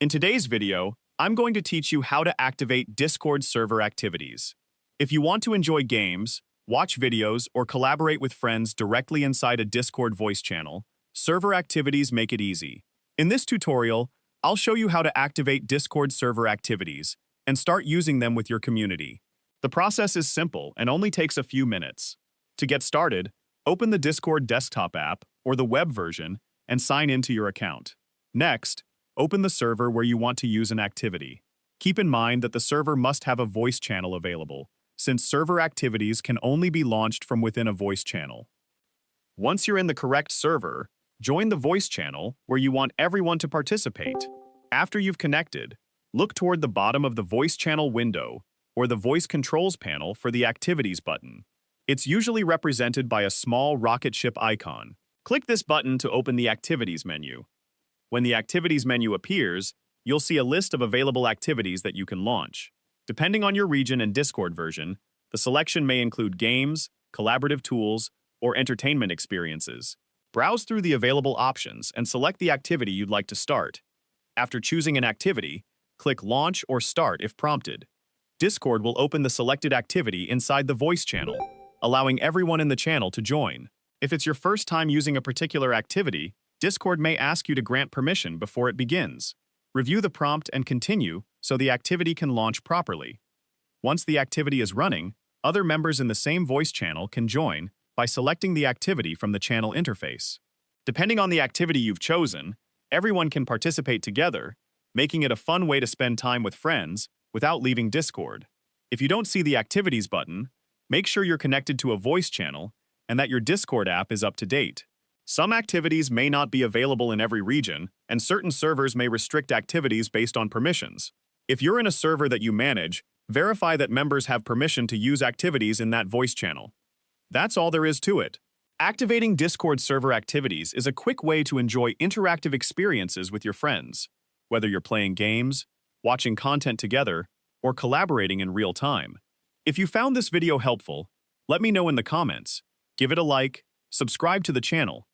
In today's video, I'm going to teach you how to activate Discord server activities. If you want to enjoy games, watch videos, or collaborate with friends directly inside a Discord voice channel, server activities make it easy. In this tutorial, I'll show you how to activate Discord server activities and start using them with your community. The process is simple and only takes a few minutes. To get started, open the Discord desktop app or the web version and sign into your account. Next, open the server where you want to use an activity. Keep in mind that the server must have a voice channel available, since server activities can only be launched from within a voice channel. Once you're in the correct server, join the voice channel where you want everyone to participate. After you've connected, look toward the bottom of the voice channel window or the voice controls panel for the activities button. It's usually represented by a small rocket ship icon. Click this button to open the activities menu. When the activities menu appears, you'll see a list of available activities that you can launch. Depending on your region and Discord version, the selection may include games, collaborative tools, or entertainment experiences. Browse through the available options and select the activity you'd like to start. After choosing an activity, click Launch or Start if prompted. Discord will open the selected activity inside the voice channel, allowing everyone in the channel to join. If it's your first time using a particular activity, Discord may ask you to grant permission before it begins. Review the prompt and continue so the activity can launch properly. Once the activity is running, other members in the same voice channel can join by selecting the activity from the channel interface. Depending on the activity you've chosen, everyone can participate together, making it a fun way to spend time with friends without leaving Discord. If you don't see the Activities button, make sure you're connected to a voice channel and that your Discord app is up to date. Some activities may not be available in every region, and certain servers may restrict activities based on permissions. If you're in a server that you manage, verify that members have permission to use activities in that voice channel. That's all there is to it. Activating Discord server activities is a quick way to enjoy interactive experiences with your friends, whether you're playing games, watching content together, or collaborating in real time. If you found this video helpful, let me know in the comments. Give it a like, subscribe to the channel,